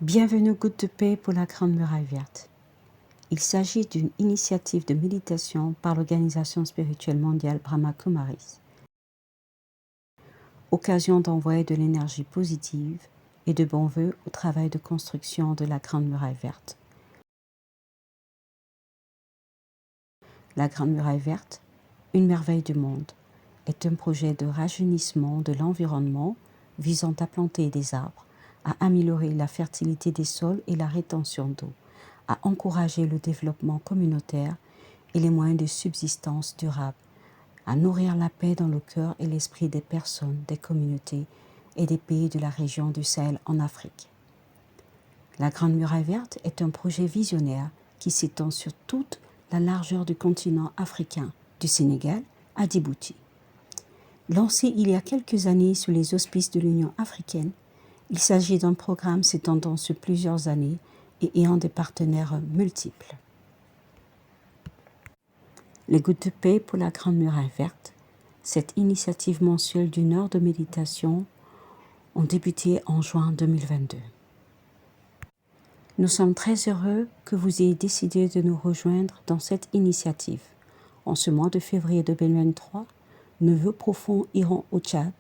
Bienvenue aux Gouttes de paix pour la Grande Muraille Verte. Il s'agit d'une initiative de méditation par l'Organisation spirituelle mondiale Brahma Kumaris. Occasion d'envoyer de l'énergie positive et de bons vœux au travail de construction de la Grande Muraille Verte. La Grande Muraille Verte, une merveille du monde, est un projet de rajeunissement de l'environnement visant à planter des arbres, à améliorer la fertilité des sols et la rétention d'eau, à encourager le développement communautaire et les moyens de subsistance durable, à nourrir la paix dans le cœur et l'esprit des personnes, des communautés et des pays de la région du Sahel en Afrique. La Grande Muraille Verte est un projet visionnaire qui s'étend sur toute la largeur du continent africain, du Sénégal à Djibouti. Lancé il y a quelques années sous les auspices de l'Union africaine, il s'agit d'un programme s'étendant sur plusieurs années et ayant des partenaires multiples. Les Gouttes de paix pour la Grande Muraille Verte, cette initiative mensuelle d'une heure de méditation, ont débuté en juin 2022. Nous sommes très heureux que vous ayez décidé de nous rejoindre dans cette initiative. En ce mois de février 2023, nos vœux profonds iront au Tchad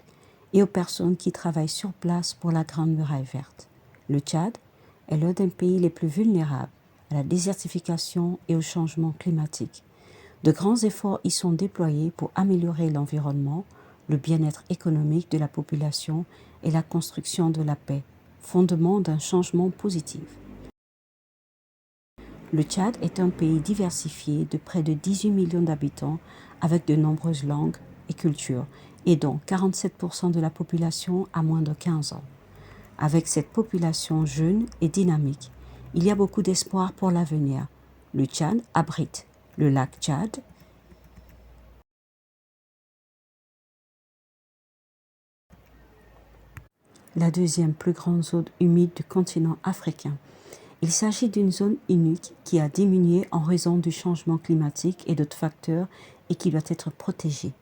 et aux personnes qui travaillent sur place pour la Grande Muraille Verte. Le Tchad est l'un des pays les plus vulnérables à la désertification et au changement climatique. De grands efforts y sont déployés pour améliorer l'environnement, le bien-être économique de la population et la construction de la paix, fondement d'un changement positif. Le Tchad est un pays diversifié de près de 18 millions d'habitants avec de nombreuses langues et cultures et dont 47% de la population a moins de 15 ans. Avec cette population jeune et dynamique, il y a beaucoup d'espoir pour l'avenir. Le Tchad abrite le lac Tchad, la deuxième plus grande zone humide du continent africain. Il s'agit d'une zone unique qui a diminué en raison du changement climatique et d'autres facteurs et qui doit être protégée.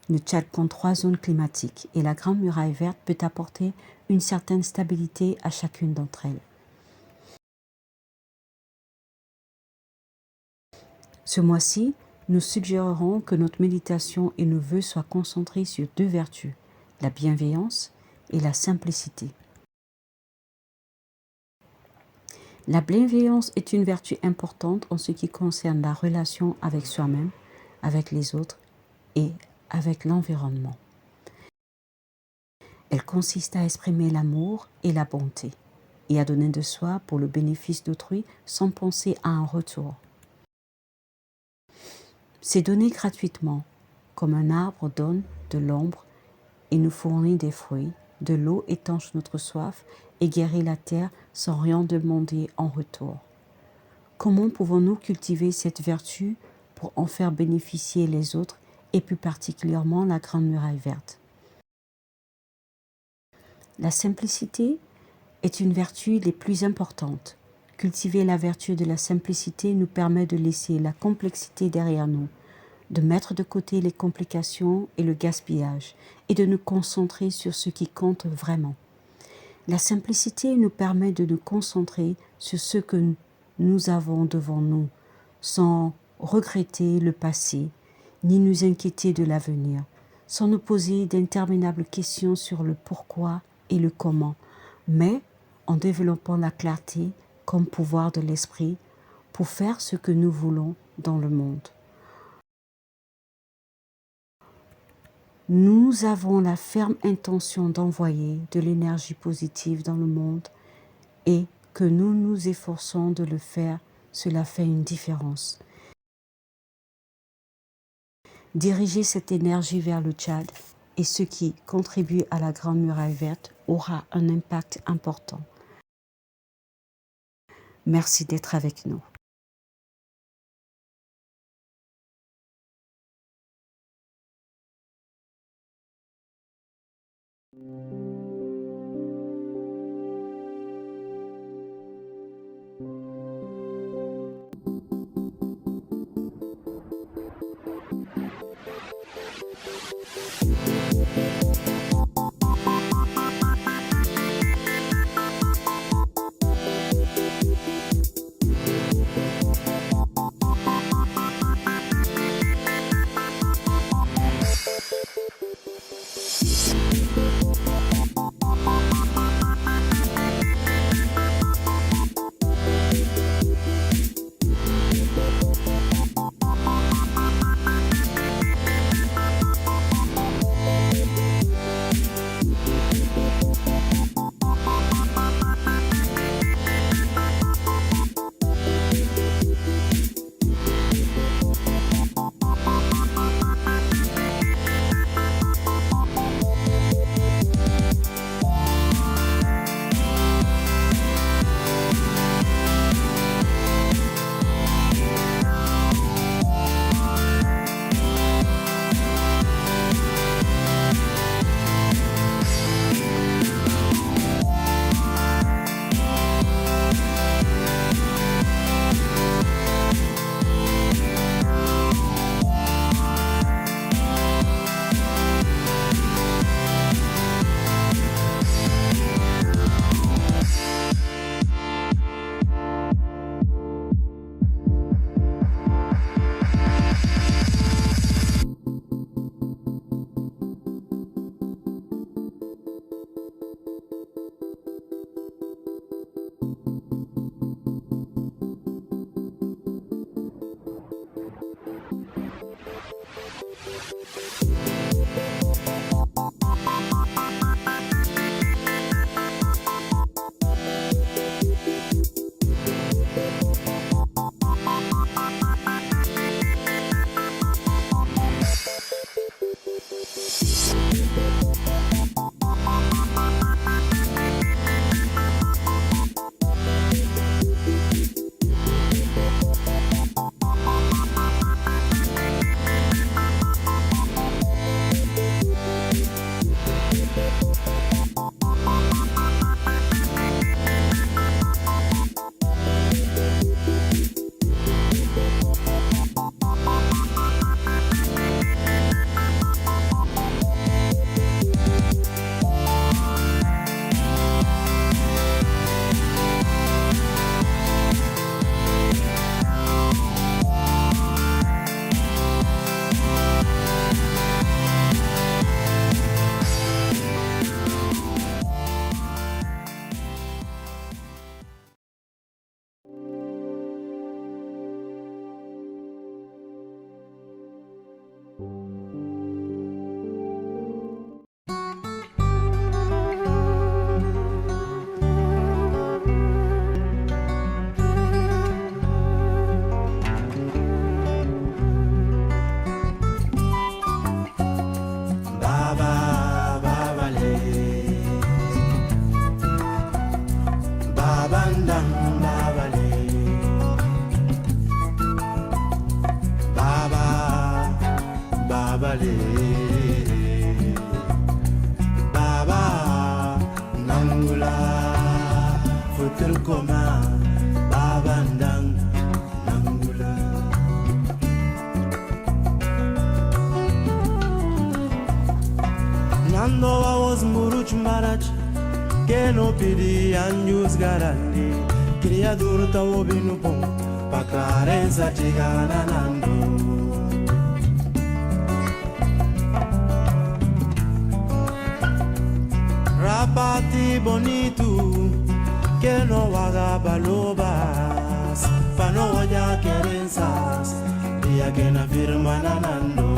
Le Tchad compte 3 zones climatiques et la Grande Muraille Verte peut apporter une certaine stabilité à chacune d'entre elles. Ce mois-ci, nous suggérerons que notre méditation et nos vœux soient concentrés sur 2 vertus, la bienveillance et la simplicité. La bienveillance est une vertu importante en ce qui concerne la relation avec soi-même, avec les autres et avec l'environnement. Elle consiste à exprimer l'amour et la bonté et à donner de soi pour le bénéfice d'autrui sans penser à un retour. C'est donner gratuitement, comme un arbre donne de l'ombre et nous fournit des fruits, de l'eau étanche notre soif et guérit la terre sans rien demander en retour. Comment pouvons-nous cultiver cette vertu pour en faire bénéficier les autres et plus particulièrement la Grande Muraille Verte? La simplicité est une vertu des plus importantes. Cultiver la vertu de la simplicité nous permet de laisser la complexité derrière nous, de mettre de côté les complications et le gaspillage et de nous concentrer sur ce qui compte vraiment. La simplicité nous permet de nous concentrer sur ce que nous avons devant nous, sans regretter le passé, ni nous inquiéter de l'avenir, sans nous poser d'interminables questions sur le pourquoi et le comment, mais en développant la clarté comme pouvoir de l'esprit pour faire ce que nous voulons dans le monde. Nous avons la ferme intention d'envoyer de l'énergie positive dans le monde et que nous nous efforçons de le faire, cela fait une différence. Diriger cette énergie vers le Tchad et ce qui contribue à la Grande Muraille Verte aura un impact important. Merci d'être avec nous. mabale Baba Nangula Futur Koma Baba Ndang Nangula Nando was Muruch Marach Keno Pidi Anjus Garandi Criador Tawobinu Pom Paclarenza Tigana Nando Rapati Bonitu Keno Waga Balobas Pano Waya Querenzas Dia Kena Firma Nanando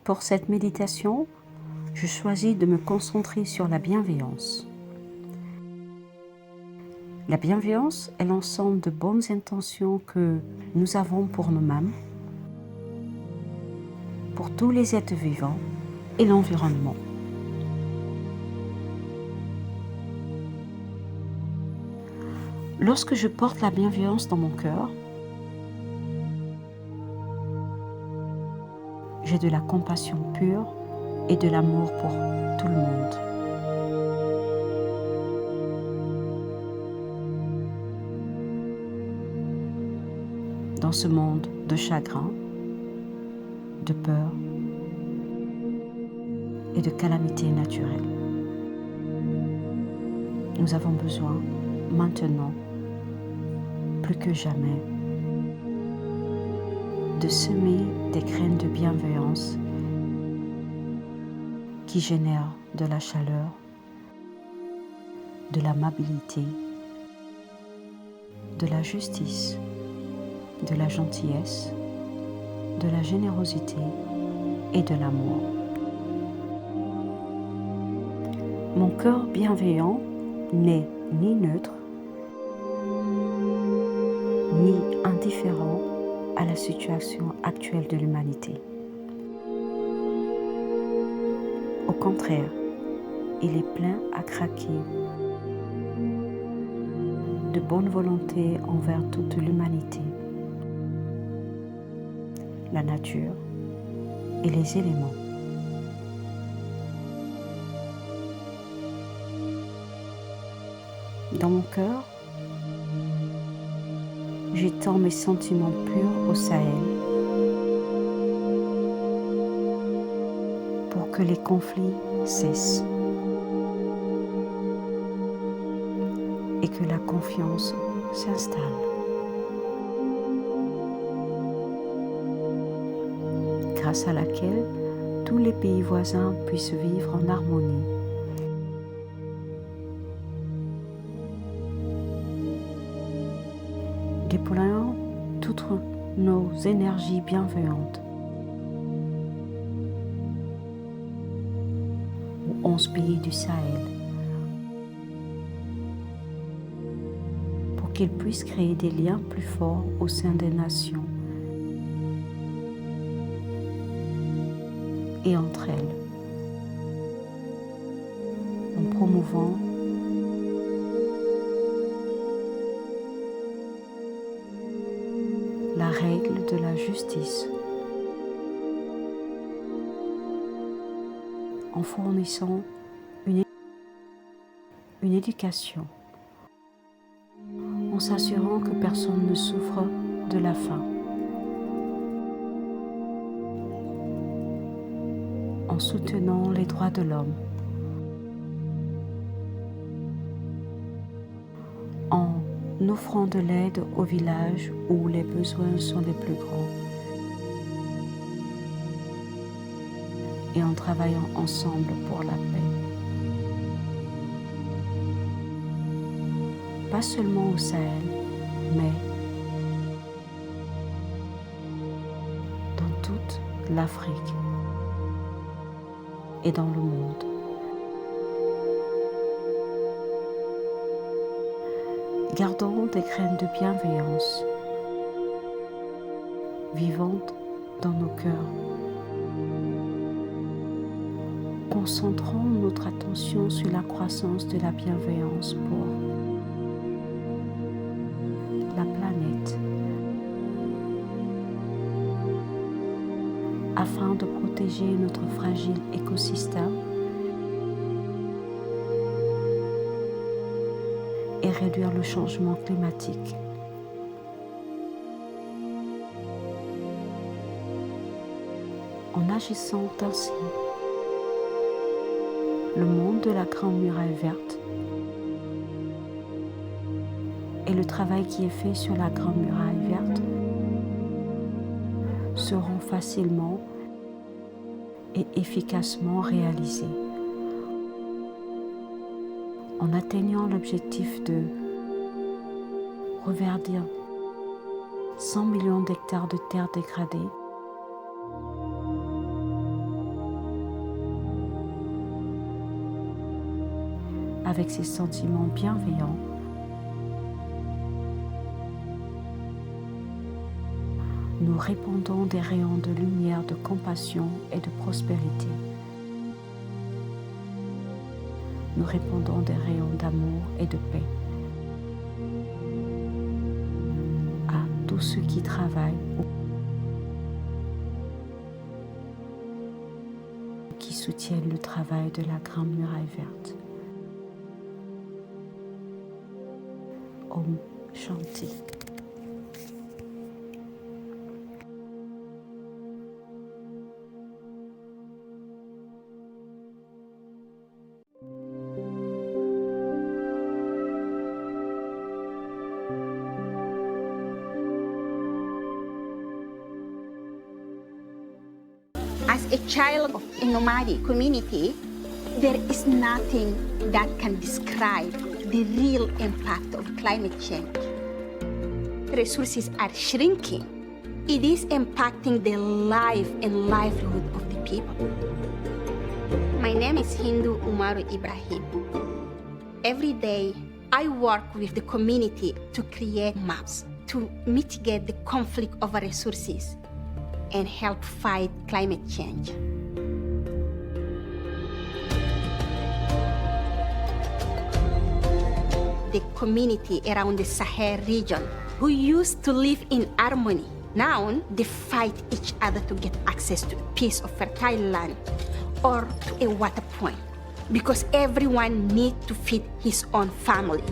Pour cette méditation, je choisis de me concentrer sur la bienveillance. La bienveillance est l'ensemble de bonnes intentions que nous avons pour nous-mêmes, pour tous les êtres vivants et l'environnement. Lorsque je porte la bienveillance dans mon cœur, j'ai de la compassion pure et de l'amour pour tout le monde. Dans ce monde de chagrin, de peur et de calamités naturelles, nous avons besoin maintenant, plus que jamais, de semer des graines de bienveillance qui génèrent de la chaleur, de l'amabilité, de la justice, de la gentillesse, de la générosité et de l'amour. Mon cœur bienveillant n'est ni neutre, ni indifférent à la situation actuelle de l'humanité. Au contraire, il est plein à craquer de bonne volonté envers toute l'humanité, la nature et les éléments. Dans mon cœur, j'étends mes sentiments purs au Sahel pour que les conflits cessent et que la confiance s'installe. Grâce à laquelle tous les pays voisins puissent vivre en harmonie. Déployons toutes nos énergies bienveillantes 11 pays du Sahel pour qu'ils puissent créer des liens plus forts au sein des nations et entre elles, en promouvant la règle de la justice, en fournissant une éducation, en s'assurant que personne ne souffre de la faim, en soutenant les droits de l'homme, en offrant de l'aide aux villages où les besoins sont les plus grands et en travaillant ensemble pour la paix. Pas seulement au Sahel, mais dans toute l'Afrique et dans le monde. Gardons des graines de bienveillance vivantes dans nos cœurs. Concentrons notre attention sur la croissance de la bienveillance pour la planète, afin de protéger notre fragile écosystème et réduire le changement climatique. En agissant ainsi, le monde de la Grande Muraille Verte et le travail qui est fait sur la Grande Muraille Verte seront facilement et efficacement réalisés, en atteignant l'objectif de reverdir 100 millions d'hectares de terres dégradées avec ces sentiments bienveillants. Nous répandons des rayons de lumière, de compassion et de prospérité. Nous répandons des rayons d'amour et de paix à tous ceux qui travaillent ou qui soutiennent le travail de la Grande Muraille Verte. Om Shanti. As a child of a nomadic community, there is nothing that can describe the real impact of climate change. Resources are shrinking. It is impacting the life and livelihood of the people. My name is Hindu Umaru Ibrahim. Every day, I work with the community to create maps to mitigate the conflict over resources and help fight climate change. The community around the Sahel region who used to live in harmony, now they fight each other to get access to a piece of fertile land or to a water point because everyone needs to feed his own family.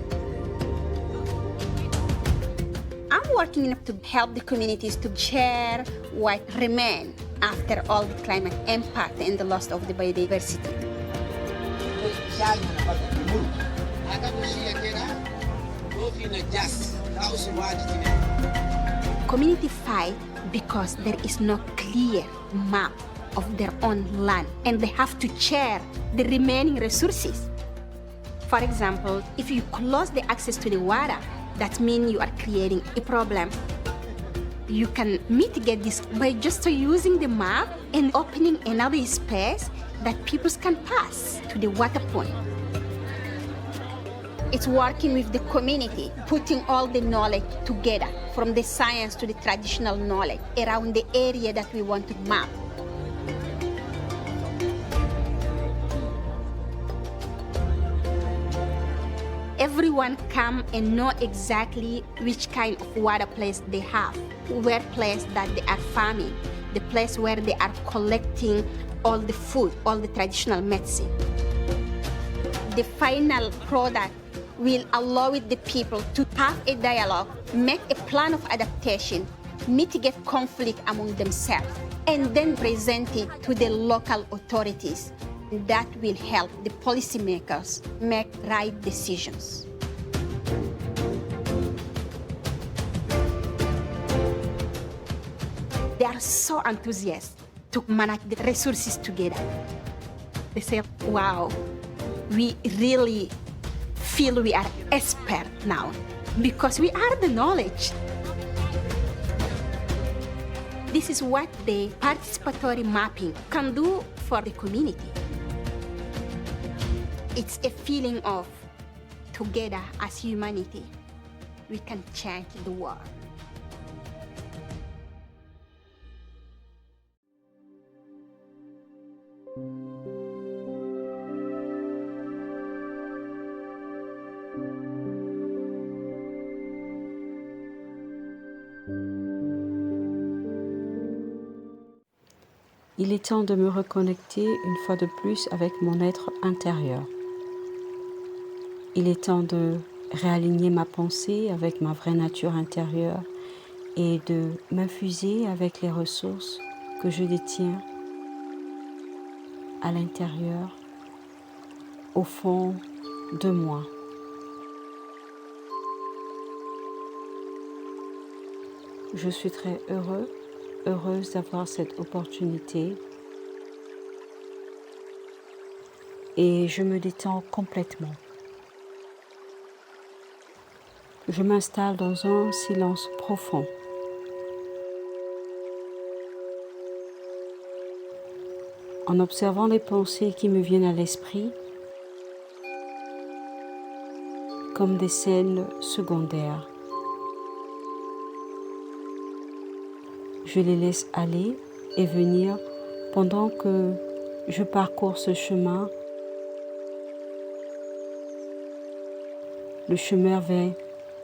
I'm working to help the communities to share what remains after all the climate impact and the loss of the biodiversity. Community fight because there is no clear map of their own land and they have to share the remaining resources. For example, if you close the access to the water, that means you are creating a problem. You can mitigate this by just using the map and opening another space that people can pass to the water point. It's working with the community, putting all the knowledge together, from the science to the traditional knowledge, around the area that we want to map. Everyone come and know exactly which kind of water place they have, where place that they are farming, the place where they are collecting all the food, all the traditional medicine. The final product will allow the people to have a dialogue, make a plan of adaptation, mitigate conflict among themselves, and then present it to the local authorities. That will help the policymakers make right decisions. They are so enthusiastic to manage the resources together. They say, wow, we really feel we are experts now because we are the knowledge. This is what the participatory mapping can do for the community. It's a feeling of together as humanity, we can change the world. Il est temps de me reconnecter une fois de plus avec mon être intérieur. Il est temps de réaligner ma pensée avec ma vraie nature intérieure et de m'infuser avec les ressources que je détiens à l'intérieur, au fond de moi. Je suis très heureuse d'avoir cette opportunité et je me détends complètement. Je m'installe dans un silence profond. En observant les pensées qui me viennent à l'esprit, comme des scènes secondaires. Je les laisse aller et venir pendant que je parcours ce chemin, le chemin vers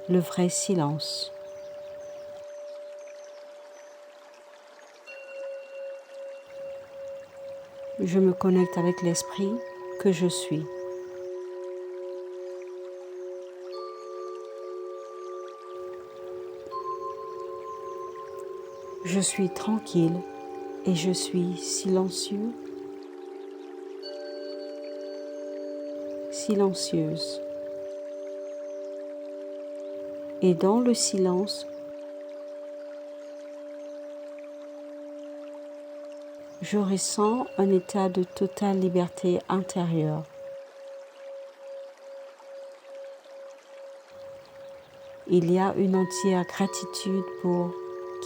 le vrai silence. Je me connecte avec l'esprit que je suis. Je suis tranquille et je suis silencieux, silencieuse. Et dans le silence, je ressens un état de totale liberté intérieure. Il y a une entière gratitude pour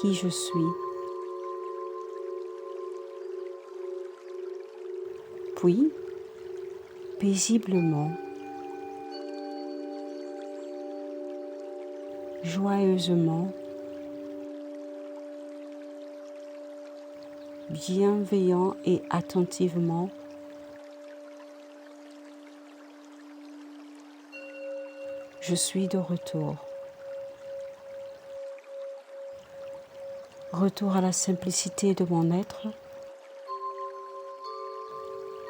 qui je suis. Puis, paisiblement, joyeusement, bienveillant et attentivement, je suis de retour. Retour à la simplicité de mon être,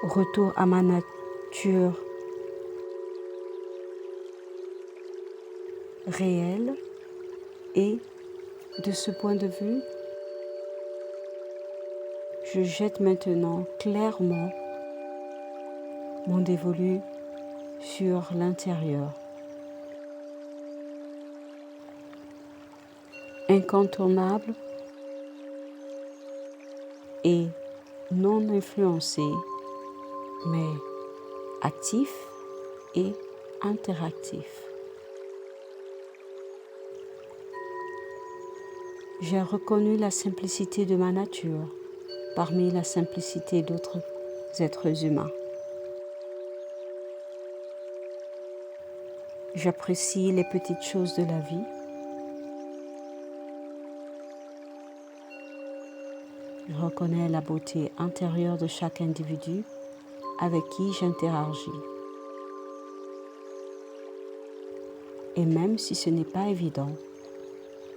retour à ma nature réelle et de ce point de vue, je jette maintenant clairement mon dévolu sur l'intérieur. Incontournable et non influencé, mais actif et interactif. J'ai reconnu la simplicité de ma nature parmi la simplicité d'autres êtres humains. J'apprécie les petites choses de la vie. Je reconnais la beauté intérieure de chaque individu avec qui j'interagis. Et même si ce n'est pas évident,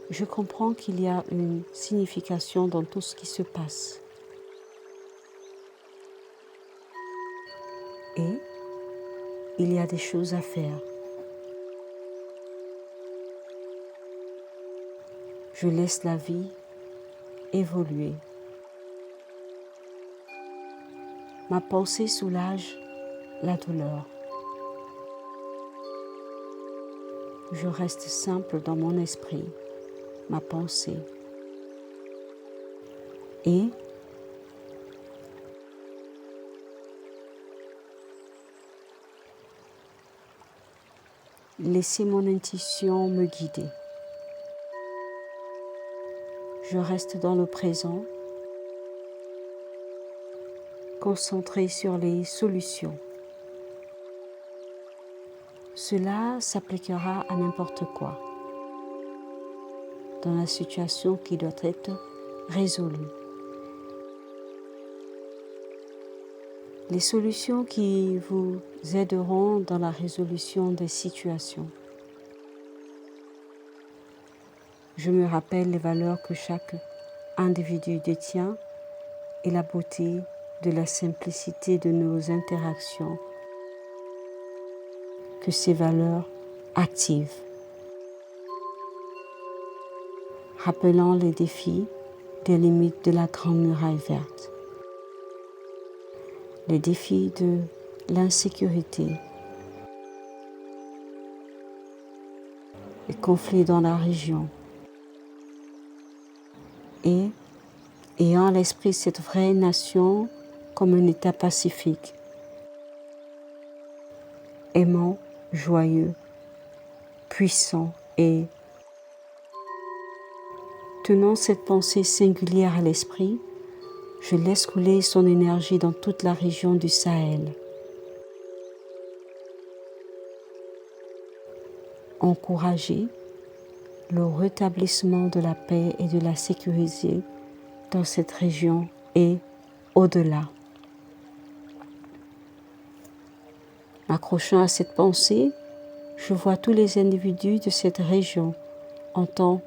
je comprends qu'il y a une signification dans tout ce qui se passe. Et il y a des choses à faire. Je laisse la vie évoluer. Ma pensée soulage la douleur. Je reste simple dans mon esprit, ma pensée. Et laissez mon intuition me guider. Je reste dans le présent, concentré sur les solutions. Cela s'appliquera à n'importe quoi, dans la situation qui doit être résolue. Les solutions qui vous aideront dans la résolution des situations. Je me rappelle les valeurs que chaque individu détient et la beauté de la simplicité de nos interactions que ces valeurs activent. Rappelant les défis des limites de la Grande Muraille Verte. Les défis de l'insécurité, les conflits dans la région, et ayant à l'esprit cette vraie nation comme un État pacifique, aimant, joyeux, puissant et tenant cette pensée singulière à l'esprit, je laisse couler son énergie dans toute la région du Sahel. Encourager le rétablissement de la paix et de la sécurité dans cette région et au-delà. M'accrochant à cette pensée, je vois tous les individus de cette région en tant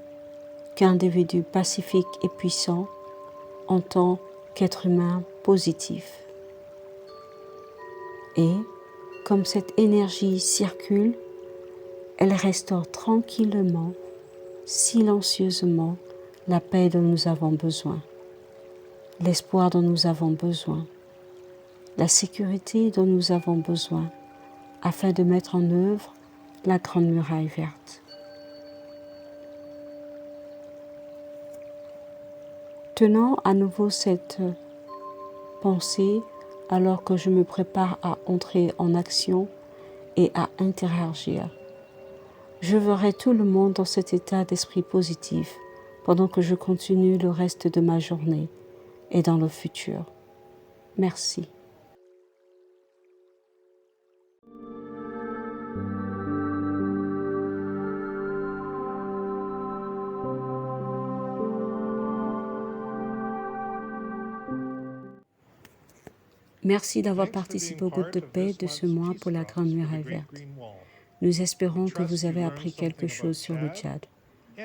qu'individus pacifiques et puissants, en tant qu'êtres humains positifs. Et comme cette énergie circule, elle restaure tranquillement, silencieusement la paix dont nous avons besoin, l'espoir dont nous avons besoin, la sécurité dont nous avons besoin, afin de mettre en œuvre la Grande Muraille Verte. Tenant à nouveau cette pensée alors que je me prépare à entrer en action et à interagir. Je verrai tout le monde dans cet état d'esprit positif pendant que je continue le reste de ma journée et dans le futur. Merci. Merci d'avoir participé aux Gouttes de paix de ce mois pour la Grande Muraille Verte. Nous espérons que vous avez appris quelque chose sur le Tchad,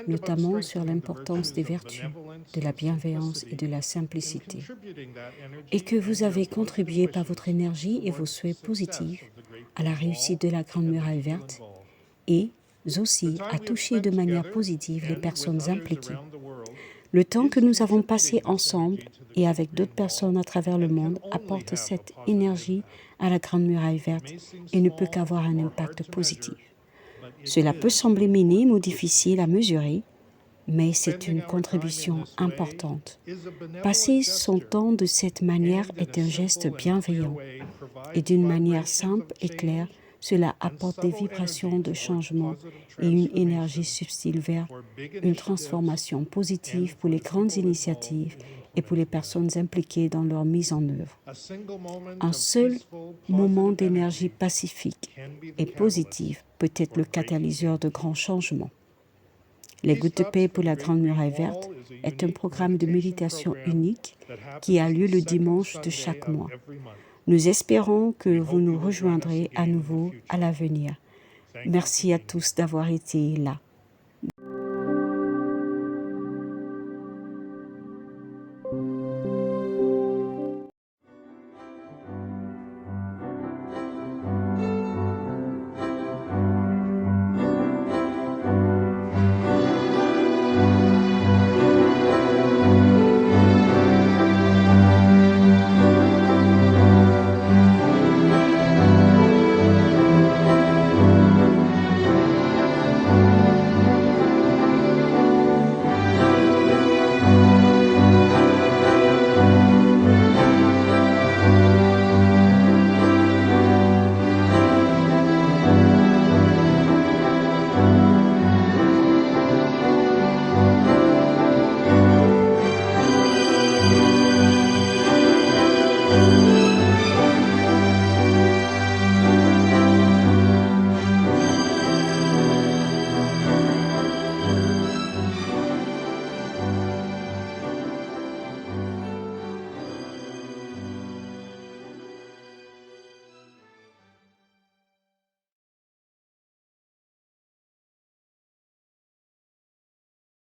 notamment sur l'importance des vertus, de la bienveillance et de la simplicité, et que vous avez contribué par votre énergie et vos souhaits positifs à la réussite de la Grande Muraille Verte et aussi à toucher de manière positive les personnes impliquées. Le temps que nous avons passé ensemble et avec d'autres personnes à travers le monde apporte cette énergie à la Grande Muraille Verte et ne peut qu'avoir un impact positif. Cela peut sembler minime ou difficile à mesurer, mais c'est une contribution importante. Passer son temps de cette manière est un geste bienveillant et d'une manière simple et claire, cela apporte des vibrations de changement et une énergie subtile vers une transformation positive pour les grandes initiatives et pour les personnes impliquées dans leur mise en œuvre. Un seul moment d'énergie pacifique et positive peut être le catalyseur de grands changements. Les Gouttes de paix pour la Grande Muraille Verte est un programme de méditation unique qui a lieu le dimanche de chaque mois. Nous espérons que vous nous rejoindrez à nouveau à l'avenir. Merci à tous d'avoir été là.